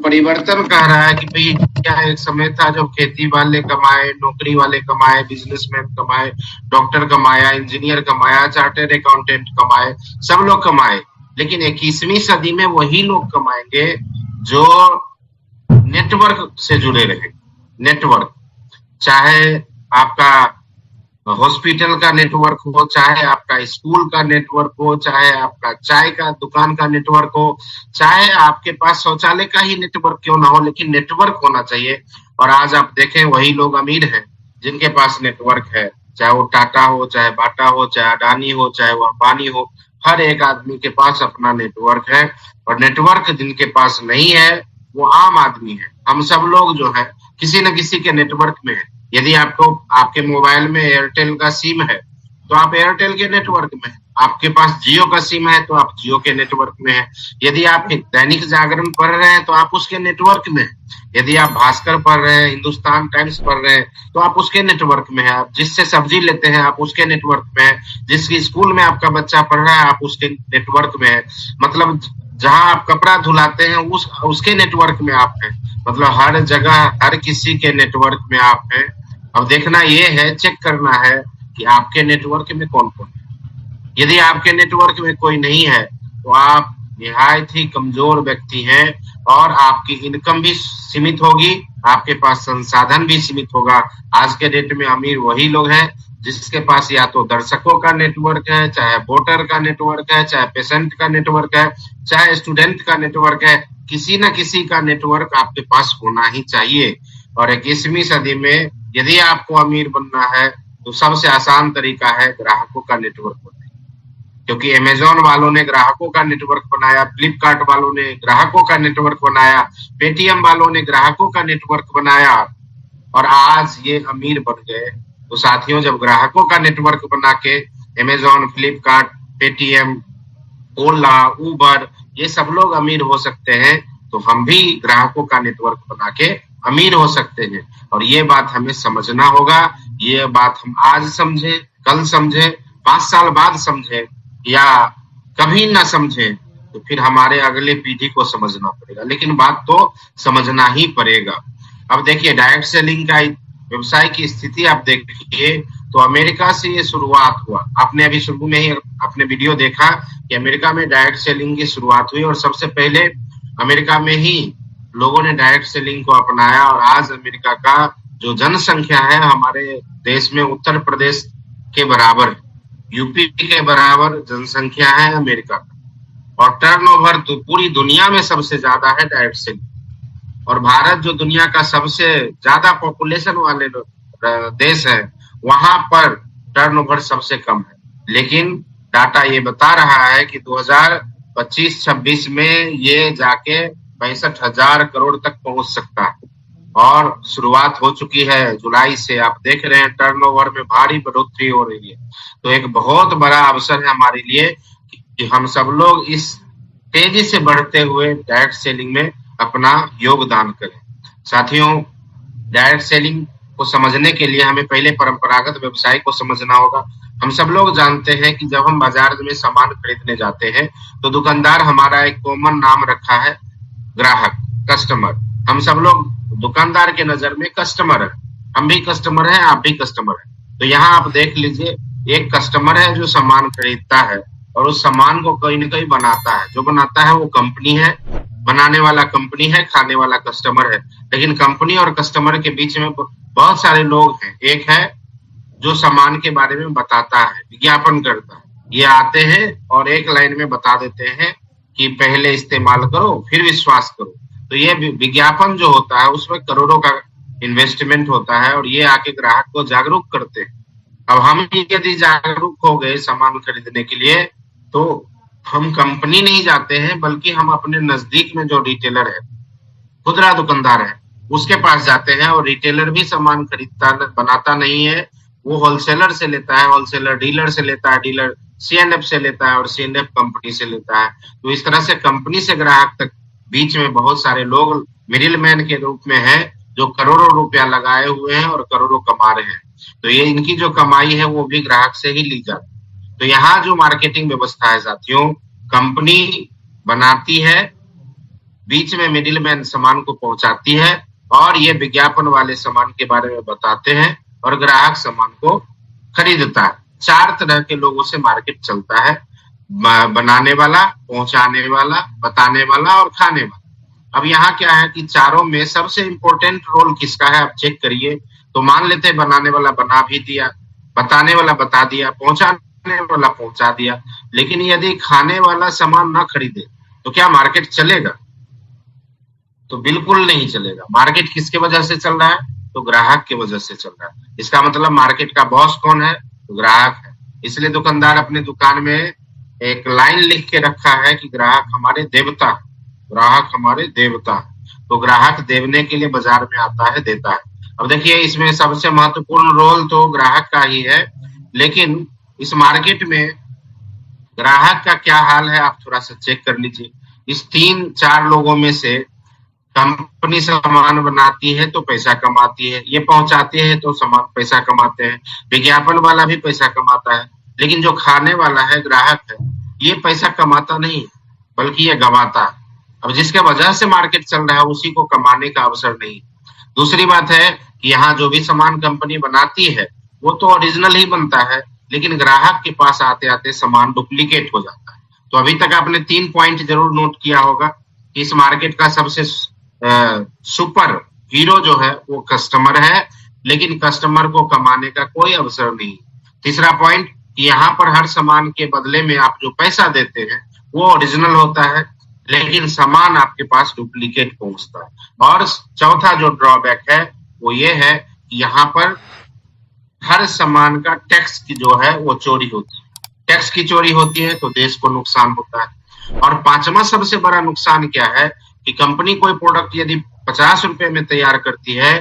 परिवर्तन कह रहा है कि भाई क्या एक समय था जब खेती वाले कमाए, नौकरी वाले कमाए, बिजनेसमैन कमाए, डॉक्टर कमाया, इंजीनियर कमाया, चार्टर्ड अकाउंटेंट कमाए, सब लोग कमाए। लेकिन 21वीं सदी में वही लोग कमाएंगे जो नेटवर्क से जुड़े रहे। नेटवर्क, चाहे आपका हॉस्पिटल का नेटवर्क हो, चाहे आपका स्कूल का नेटवर्क हो, चाहे आपका चाय का दुकान का नेटवर्क हो, चाहे आपके पास शौचालय का ही नेटवर्क क्यों ना हो, लेकिन नेटवर्क होना चाहिए। और आज आप देखें वही लोग अमीर हैं जिनके पास नेटवर्क है, चाहे वो टाटा हो, चाहे बाटा हो, चाहे अडानी हो, चाहे वो अंबानी हो। हर एक आदमी के पास अपना नेटवर्क है। और नेटवर्क जिनके पास नहीं है वो आम आदमी है। हम सब लोग जो है किसी न किसी के नेटवर्क में है। यदि आपको आपके मोबाइल में एयरटेल का सिम है तो आप एयरटेल के नेटवर्क में है। आपके पास जियो का सिम है तो आप जियो के नेटवर्क में है। यदि आप दैनिक जागरण पढ़ रहे हैं तो आप उसके नेटवर्क में है। यदि आप भास्कर पढ़ रहे हैं, हिंदुस्तान टाइम्स पढ़ रहे हैं तो आप उसके नेटवर्क में है। आप जिससे सब्जी लेते हैं आप उसके नेटवर्क में है। जिस स्कूल में आपका बच्चा पढ़ रहा है आप उसके नेटवर्क में है। मतलब जहां आप कपड़ा धुलाते हैं उसके नेटवर्क में आप है। मतलब हर जगह हर किसी के नेटवर्क में आप है। अब देखना ये है, चेक करना है कि आपके नेटवर्क में कौन कौन है। यदि आपके नेटवर्क में कोई नहीं है तो आप निहायत ही कमजोर व्यक्ति हैं और आपकी इनकम भी सीमित होगी, आपके पास संसाधन भी सीमित होगा। आज के डेट में अमीर वही लोग हैं जिसके पास या तो दर्शकों का नेटवर्क है, चाहे वोटर का नेटवर्क है, चाहे पेशेंट का नेटवर्क है, चाहे स्टूडेंट का नेटवर्क है। किसी न किसी का नेटवर्क आपके पास होना ही चाहिए। और 21वीं सदी में यदि आपको अमीर बनना है तो सबसे आसान तरीका है ग्राहकों का नेटवर्क बनाना। क्योंकि अमेज़न वालों ने ग्राहकों का नेटवर्क बनाया, फ्लिपकार्ट वालों ने ग्राहकों का नेटवर्क बनाया, पेटीएम वालों ने ग्राहकों का नेटवर्क बनाया और आज ये अमीर बन गए। तो साथियों, जब ग्राहकों का नेटवर्क बना के अमेज़न, फ्लिपकार्ट, पेटीएम, ओला, उबर ये सब लोग अमीर हो सकते हैं तो हम भी ग्राहकों का नेटवर्क बना के अमीर हो सकते हैं। और ये बात हमें समझना होगा। ये बात हम आज समझे, कल समझे, 5 साल बाद समझे या कभी ना समझे तो फिर हमारे अगले पीढ़ी को समझना पड़ेगा, लेकिन बात तो समझना ही पड़ेगा। अब देखिए डायरेक्ट सेलिंग का व्यवसाय की स्थिति आप देखिए तो अमेरिका से ये शुरुआत हुआ। आपने अभी शुरू में ही अपने वीडियो देखा कि अमेरिका में डायरेक्ट सेलिंग की शुरुआत हुई और सबसे पहले अमेरिका में ही लोगों ने डायरेक्ट सेलिंग को अपनाया। और आज अमेरिका का जो जनसंख्या है हमारे देश में उत्तर प्रदेश के बराबर है, यूपी के बराबर जनसंख्या है अमेरिका का। और टर्नओवर तो पूरी दुनिया में सबसे ज्यादा है डायरेक्ट सेलिंग। और भारत जो दुनिया का सबसे ज्यादा पॉपुलेशन वाले देश है वहां पर टर्नओवर सबसे कम है। लेकिन डाटा ये बता रहा है कि 2025-26 में ये जाके 65,000 करोड़ तक पहुंच सकता है और शुरुआत हो चुकी है। जुलाई से आप देख रहे हैं टर्नओवर में भारी बढ़ोतरी हो रही है। तो एक बहुत बड़ा अवसर है हमारे लिए कि हम सब लोग इस तेजी से बढ़ते हुए डायरेक्ट सेलिंग में अपना योगदान करें। साथियों, डायरेक्ट सेलिंग को समझने के लिए हमें पहले परंपरागत व्यवसाय को समझना होगा। हम सब लोग जानते हैं कि जब हम बाजार में सामान खरीदने जाते हैं तो दुकानदार हमारा एक कॉमन नाम रखा है, ग्राहक, कस्टमर। हम सब लोग दुकानदार के नजर में कस्टमर है। हम भी कस्टमर हैं, आप भी कस्टमर हैं। तो यहाँ आप देख लीजिए, एक कस्टमर है जो सामान खरीदता है और उस सामान को कहीं ना कहीं बनाता है। जो बनाता है वो कंपनी है, बनाने वाला कंपनी है, खाने वाला कस्टमर है। लेकिन कंपनी और कस्टमर के बीच में बहुत सारे लोग हैं। एक है जो सामान के बारे में बताता है, विज्ञापन करता है। ये आते हैं और एक लाइन में बता देते हैं कि पहले इस्तेमाल करो फिर विश्वास करो। तो ये विज्ञापन जो होता है उसमें करोड़ों का इन्वेस्टमेंट होता है और ये आके ग्राहक को जागरूक करते हैं। अब हम यदि जागरूक हो गए सामान खरीदने के लिए तो हम कंपनी नहीं जाते हैं बल्कि हम अपने नजदीक में जो रिटेलर है, खुदरा दुकानदार है, उसके पास जाते हैं। और रिटेलर भी सामान खरीदता बनाता नहीं है, वो होलसेलर से लेता है, होलसेलर डीलर से लेता है, डीलर सीएनएफ से लेता है और सीएनएफ कंपनी से लेता है। तो इस तरह से कंपनी से ग्राहक तक बीच में बहुत सारे लोग मिडिल मैन के रूप में है जो करोड़ों रुपया लगाए हुए हैं और करोड़ों कमा रहे हैं। तो ये इनकी जो कमाई है वो भी ग्राहक से ही ली जाती है। तो यहाँ जो मार्केटिंग व्यवस्था है साथियों, कंपनी बनाती है बीच में मिडिलमैन सामान को पहुंचाती है और ये विज्ञापन वाले सामान के बारे में बताते हैं और ग्राहक सामान को खरीदता है। 4 तरह के लोगों से मार्केट चलता है, बनाने वाला, पहुंचाने वाला, बताने वाला और खाने वाला। अब यहाँ क्या है कि चारों में सबसे इंपॉर्टेंट रोल किसका है, आप चेक करिए। तो मान लेते हैं बनाने वाला बना भी दिया, बताने वाला बता दिया, पहुंचाने वाला पहुंचा दिया, लेकिन यदि खाने वाला सामान ना खरीदे तो क्या मार्केट चलेगा? तो बिल्कुल नहीं चलेगा। मार्केट किसके वजह से चल रहा है? तो ग्राहक की वजह से चल रहा है। इसका मतलब मार्केट का बॉस कौन है? तो ग्राहक है। इसलिए दुकानदार अपने दुकान में एक लाइन लिख के रखा है कि ग्राहक हमारे देवता, ग्राहक हमारे देवता। तो ग्राहक देने के लिए बाजार में आता है, देता है। अब देखिए इसमें सबसे महत्वपूर्ण रोल तो ग्राहक का ही है, लेकिन इस मार्केट में ग्राहक का क्या हाल है आप थोड़ा सा चेक कर लीजिए। इस 3-4 लोगों में से कंपनी सामान बनाती है तो पैसा कमाती है, ये पहुंचाती है तो सामान पैसा कमाते हैं, विज्ञापन वाला भी पैसा कमाता है, लेकिन जो खाने वाला है, ग्राहक है, ये पैसा कमाता नहीं बल्कि ये गंवाता है। अब जिसके वजह से मार्केट चल रहा है उसी को कमाने का अवसर नहीं। दूसरी बात है कि यहाँ जो भी सामान कंपनी बनाती है वो तो ओरिजिनल ही बनता है, लेकिन ग्राहक के पास आते आते सामान डुप्लीकेट हो जाता है। तो अभी तक आपने 3 पॉइंट जरूर नोट किया होगा कि इस मार्केट का सबसे सुपर हीरो जो है वो कस्टमर है, लेकिन कस्टमर को कमाने का कोई अवसर नहीं। तीसरा पॉइंट, यहाँ पर हर सामान के बदले में आप जो पैसा देते हैं वो ओरिजिनल होता है, लेकिन सामान आपके पास डुप्लीकेट पहुंचता है। और चौथा जो ड्रॉबैक है वो ये है कि यहाँ पर हर सामान का टैक्स की जो है वो चोरी होती है। टैक्स की चोरी होती है तो देश को नुकसान होता है। और पांचवा सबसे बड़ा नुकसान क्या है कि कंपनी कोई प्रोडक्ट यदि 50 रुपए में तैयार करती है,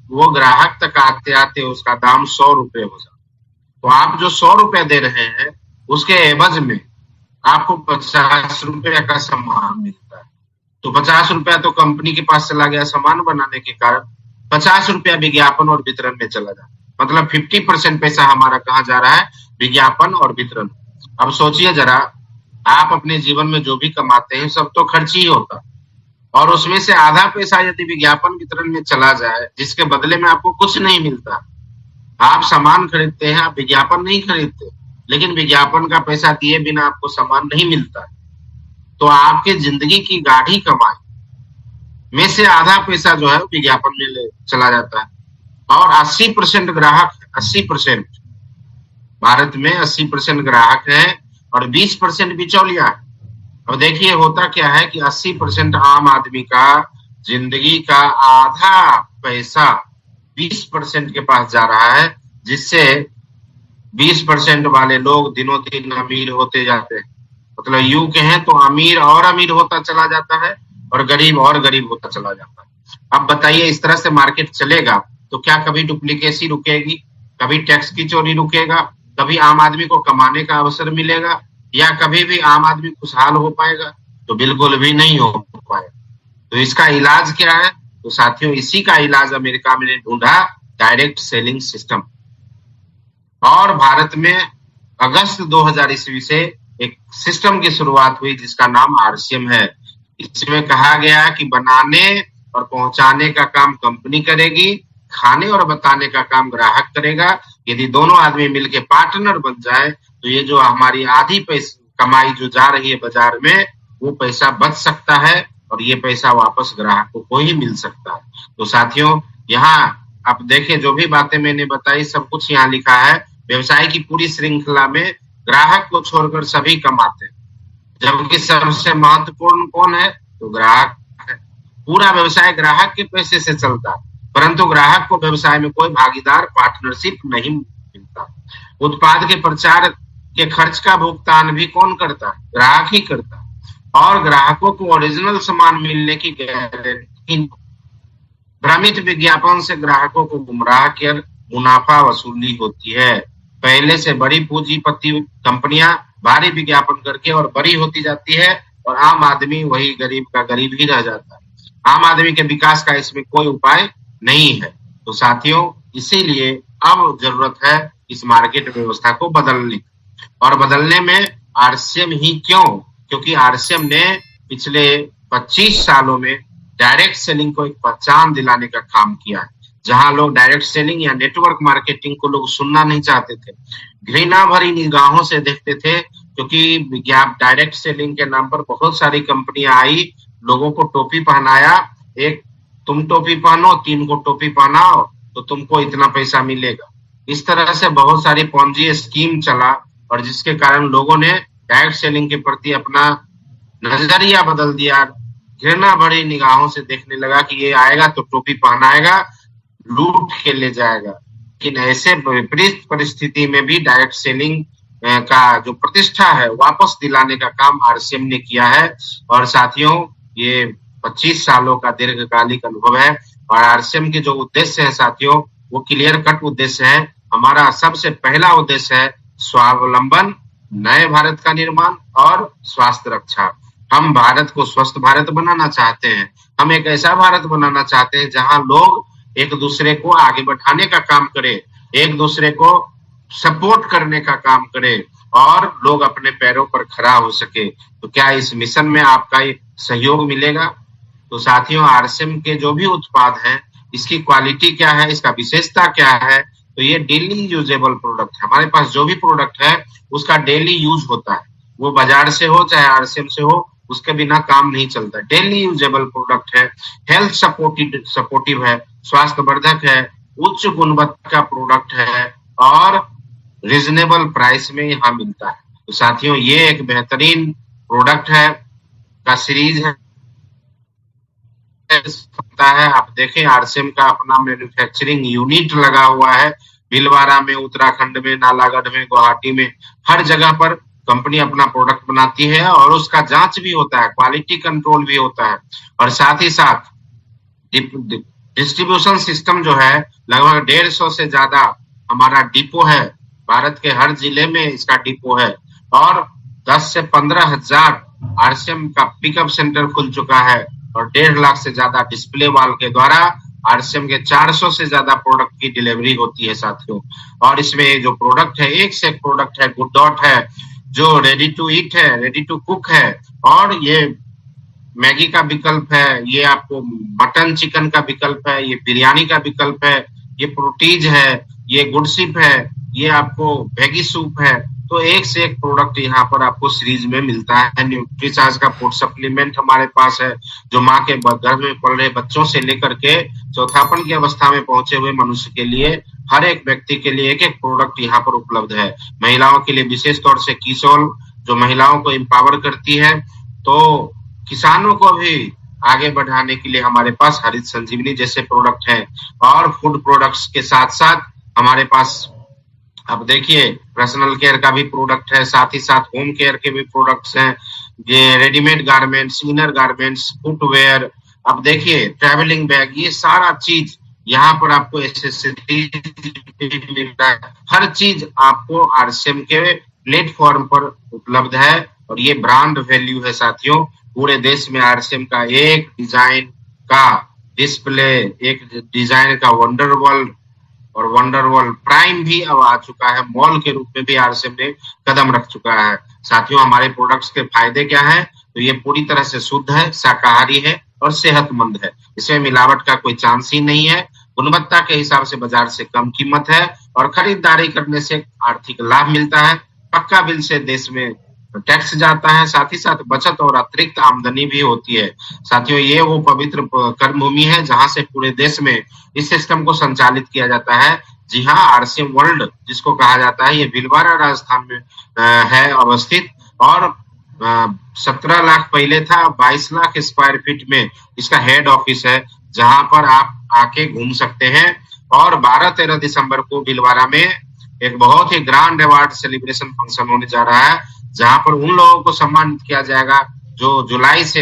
वो ग्राहक तक आते आते उसका दाम 100 रुपए हो जाता है। तो आप जो 100 रुपए दे रहे हैं उसके एवज में आपको 50 रुपए का सामान मिलता है। तो 50 रुपया तो कंपनी के पास चला गया सामान बनाने के कारण, 50 रुपया विज्ञापन और वितरण में चला जाता है। मतलब 50% पैसा हमारा कहाँ जा रहा है? विज्ञापन और वितरण। अब सोचिए जरा, आप अपने जीवन में जो भी कमाते हैं सब तो खर्च ही होता है, और उसमें से आधा पैसा यदि विज्ञापन वितरण में चला जाए जिसके बदले में आपको कुछ नहीं मिलता। आप सामान खरीदते हैं, आप विज्ञापन नहीं खरीदते, लेकिन विज्ञापन का पैसा दिए बिना आपको सामान नहीं मिलता। तो आपके जिंदगी की गाढ़ी कमाई में से आधा पैसा जो है विज्ञापन में चला जाता है। और 80% ग्राहक, 80% भारत में 80% ग्राहक है और 20% बिचौलिया है। अब देखिए होता क्या है कि 80% आम आदमी का जिंदगी का आधा पैसा 20% के पास जा रहा है, जिससे 20% वाले लोग दिनों दिन अमीर होते जाते हैं। मतलब यूं कहें तो अमीर और अमीर होता चला जाता है और गरीब होता चला जाता है। अब बताइए इस तरह से मार्केट चलेगा तो क्या कभी डुप्लीकेसी रुकेगी? कभी टैक्स की चोरी रुकेगा? कभी आम आदमी को कमाने का अवसर मिलेगा? या कभी भी आम आदमी खुशहाल हो पाएगा? तो बिल्कुल भी नहीं हो पाएगा। तो इसका इलाज क्या है? तो साथियों इसी का इलाज अमेरिका में ढूंढा, डायरेक्ट सेलिंग सिस्टम। और भारत में अगस्त 2000 ईस्वी से एक सिस्टम की शुरुआत हुई जिसका नाम आरसीएम है। इसमें कहा गया कि बनाने और पहुंचाने का काम कंपनी करेगी, खाने और बताने का काम ग्राहक करेगा। यदि दोनों आदमी मिलके पार्टनर बन जाए तो ये जो हमारी आधी पैसा कमाई जो जा रही है बाजार में, वो पैसा बच सकता है और ये पैसा वापस ग्राहकों को ही मिल सकता है। तो साथियों यहाँ आप देखें जो भी बातें मैंने बताई सब कुछ यहाँ लिखा है। व्यवसाय की पूरी श्रृंखला में ग्राहक को छोड़कर सभी कमाते हैं, जबकि सबसे महत्वपूर्ण कौन है? तो ग्राहक है। पूरा व्यवसाय ग्राहक के पैसे से चलता है, परंतु ग्राहक को व्यवसाय में कोई भागीदार, पार्टनरशिप नहीं मिलता। उत्पाद के प्रचार के खर्च का भुगतान भी कौन करता है? ग्राहक ही करता है। और ग्राहकों को ओरिजिनल सामान मिलने की गारंटी। भ्रमित विज्ञापन से ग्राहकों को गुमराह कर मुनाफा वसूली होती है। पहले से बड़ी पूंजीपति कंपनियां भारी विज्ञापन करके और बड़ी होती जाती है और आम आदमी वही गरीब का गरीब ही रह जाता है। आम आदमी के विकास का इसमें कोई उपाय नहीं है। तो साथियों इसीलिए अब जरूरत है इस मार्केट व्यवस्था को बदलने, और बदलने में आरसीएम ही क्यों? क्योंकि आरसीएम ने पिछले 25 सालों में डायरेक्ट सेलिंग को एक पहचान दिलाने का काम किया है। जहां लोग डायरेक्ट सेलिंग या नेटवर्क मार्केटिंग को लोग सुनना नहीं चाहते थे, घृणा भरी निगाहों से देखते थे, क्योंकि विज्ञापन डायरेक्ट सेलिंग के नाम पर बहुत सारी कंपनियां आई, लोगों को टोपी पहनाया, एक तुम टोपी पहनो, 3 को टोपी पहनाओ तो तुमको इतना पैसा मिलेगा। इस तरह से बहुत सारी पॉन्जी स्कीम चला, और जिसके कारण लोगों ने डायरेक्ट सेलिंग के प्रति अपना नजरिया बदल दिया, घृणा भरी निगाहों से देखने लगा कि ये आएगा तो टोपी पहनाएगा, लूट के ले जाएगा। लेकिन ऐसे विपरीत परिस्थिति में भी डायरेक्ट सेलिंग का जो प्रतिष्ठा है वापस दिलाने का काम आरसीएम ने किया है। और साथियों, ये 25 सालों का दीर्घकालिक अनुभव है, और आरसीएम के जो उद्देश्य है साथियों, वो क्लियर कट उद्देश्य है। हमारा सबसे पहला उद्देश्य है स्वावलंबन, नए भारत का निर्माण और स्वास्थ्य रक्षा। हम भारत को स्वस्थ भारत बनाना चाहते हैं। हम एक ऐसा भारत बनाना चाहते हैं जहां लोग एक दूसरे को आगे बढ़ाने का काम करें, एक दूसरे को सपोर्ट करने का काम करें, और लोग अपने पैरों पर खड़ा हो सके। तो क्या इस मिशन में आपका सहयोग मिलेगा? तो साथियों, आरसीएम के जो भी उत्पाद हैं, इसकी क्वालिटी क्या है, इसका विशेषता क्या है? तो ये डेली यूजेबल प्रोडक्ट है। हमारे पास जो भी प्रोडक्ट है उसका डेली यूज होता है, वो बाजार से हो चाहे आरसीएम से हो, उसके बिना काम नहीं चलता। डेली यूजेबल प्रोडक्ट है, हेल्थ सपोर्टिव है, स्वास्थ्यवर्धक है, उच्च गुणवत्ता का प्रोडक्ट है, और रीजनेबल प्राइस में यहाँ मिलता है। तो साथियों, ये एक बेहतरीन प्रोडक्ट है का सीरीज है। आप देखें, आरसीएम का अपना मैन्युफैक्चरिंग यूनिट लगा हुआ है, भीलवाड़ा में, उत्तराखंड में, नालागढ़ में, गुवाहाटी में, हर जगह पर कंपनी अपना प्रोडक्ट बनाती है, और उसका जांच भी होता है, क्वालिटी कंट्रोल भी होता है। और साथ ही साथ डिस्ट्रीब्यूशन सिस्टम जो है, लगभग 150 से ज्यादा हमारा डिपो है, भारत के हर जिले में इसका डिपो है, और 10 से 15 हजार आरसीएम का पिकअप सेंटर खुल चुका है, और 1.5 लाख से ज्यादा डिस्प्ले वॉल के द्वारा आरसीएम के 400 से ज्यादा प्रोडक्ट की डिलीवरी होती है साथियों। और इसमें जो प्रोडक्ट है, एक से एक प्रोडक्ट है। गुड डॉट है जो रेडी टू ईट है, रेडी टू कुक है, और ये मैगी का विकल्प है, ये आपको मटन चिकन का विकल्प है, ये बिरयानी का विकल्प है, ये प्रोटीज है, ये गुडसिप है, ये आपको वेगी सूप है। तो एक से एक प्रोडक्ट यहाँ पर आपको सीरीज में मिलता है। न्यूट्रीचार्ज का फूड सप्लीमेंट हमारे पास है, जो माँ के गर्भ में पल रहे बच्चों से लेकर के चौथापन की अवस्था में पहुंचे हुए मनुष्य के लिए, हर एक व्यक्ति के लिए एक एक प्रोडक्ट यहाँ पर उपलब्ध है। महिलाओं के लिए विशेष तौर से किसोल, जो महिलाओं को एम्पावर करती है। तो किसानों को भी आगे बढ़ाने के लिए हमारे पास हरित संजीवनी जैसे प्रोडक्ट हैं, और फूड प्रोडक्ट्स के साथ साथ हमारे पास, अब देखिए, पर्सनल केयर का भी प्रोडक्ट है, साथ ही साथ होम केयर के भी प्रोडक्ट्स हैं, ये readymade garments, inner garments, footwear, अब देखिए ट्रैवलिंग बैग, ये सारा चीज यहाँ पर आपको एक्सेसरीज मिलता है। हर चीज आपको आरसीएम के प्लेटफॉर्म पर उपलब्ध है, और ये ब्रांड वैल्यू है साथियों। पूरे देश में आरसीएम का एक डिजाइन का डिस्प्ले, एक डिजाइन का वंडर वर्ल्ड, और वंडर वर्ल्ड प्राइम भी अब आ चुका है, मॉल के रूप में भी आरसीएम ने कदम रख चुका है। साथियों, हमारे प्रोडक्ट्स के फायदे क्या हैं? तो ये पूरी तरह से शुद्ध है, शाकाहारी है, और सेहतमंद है। इसमें मिलावट का कोई चांस ही नहीं है। गुणवत्ता के हिसाब से बाजार से कम कीमत है, और खरीदारी करने से आर्थिक लाभ मिलता है। पक्का बिल से देश में टैक्स जाता है, साथ ही साथ बचत और अतिरिक्त आमदनी भी होती है। साथियों, ये वो पवित्र कर्म भूमि है जहां से पूरे देश में इस सिस्टम को संचालित किया जाता है। जी हाँ, आरसीएम वर्ल्ड जिसको कहा जाता है, ये भीलवाड़ा राजस्थान में है अवस्थित, और 17 लाख पहले था, 22 लाख स्क्वायर फीट में इसका हेड ऑफिस है, जहां पर आप आके घूम सकते हैं। और 12-13 दिसंबर को भीलवाड़ा में एक बहुत ही ग्रांड अवार्ड सेलिब्रेशन फंक्शन होने जा रहा है, जहां पर उन लोगों को सम्मानित किया जाएगा जो जुलाई से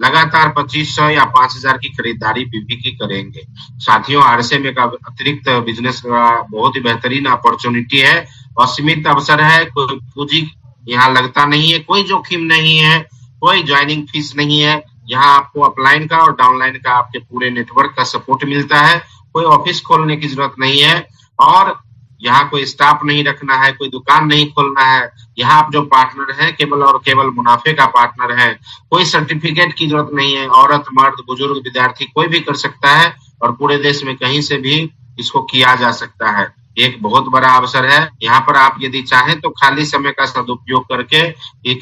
लगातार 2500 या 5000 की खरीदारी बीबी की करेंगे। साथियों, आरसीएम एक अतिरिक्त बिजनेस का बहुत ही बेहतरीन अपॉर्चुनिटी है, असीमित अवसर है, कोई पूंजी यहाँ लगता नहीं है, कोई जोखिम नहीं है, कोई ज्वाइनिंग फीस नहीं है। यहाँ आपको अपलाइन का और डाउनलाइन का आपके पूरे नेटवर्क का सपोर्ट मिलता है, कोई ऑफिस खोलने की जरूरत नहीं है, और यहाँ कोई स्टाफ नहीं रखना है, कोई दुकान नहीं खोलना है। यहाँ आप जो पार्टनर है केवल और केवल मुनाफे का पार्टनर है। कोई सर्टिफिकेट की जरूरत नहीं है। औरत, मर्द, बुजुर्ग, विद्यार्थी कोई भी कर सकता है और पूरे देश में कहीं से भी इसको किया जा सकता है। एक बहुत बड़ा अवसर है। यहाँ पर आप यदि चाहें तो खाली समय का सदुपयोग करके एक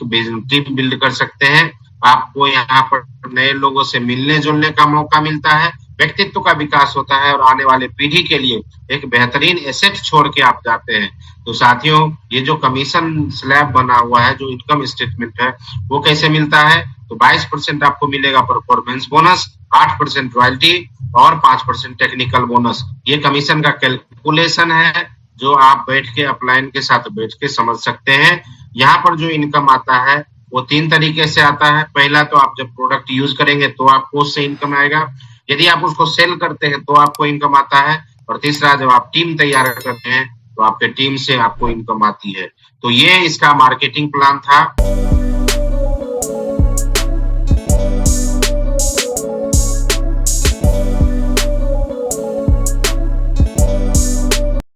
टीम बिल्ड कर सकते हैं। आपको यहाँ पर नए लोगों से मिलने जुलने का मौका मिलता है, व्यक्तित्व का विकास होता है और आने वाले पीढ़ी के लिए एक बेहतरीन एसेट छोड़ के आप जाते हैं। तो साथियों, ये जो कमीशन स्लैब बना हुआ है, जो इनकम स्टेटमेंट है, वो कैसे मिलता है? तो 22% आपको मिलेगा परफॉर्मेंस बोनस, 8% रॉयल्टी और 5% टेक्निकल बोनस। ये कमीशन का कैलकुलेशन है जो आप बैठ के अपलाइन के साथ बैठ के समझ सकते हैं। यहाँ पर जो इनकम आता है वो 3 तरीके से आता है। पहला तो आप जब प्रोडक्ट यूज करेंगे तो आपको उससे इनकम आएगा। यदि आप उसको सेल करते हैं तो आपको इनकम आता है। और तीसरा, जब आप टीम तैयार करते हैं तो आपके टीम से आपको इनकम आती है। तो ये इसका मार्केटिंग प्लान था।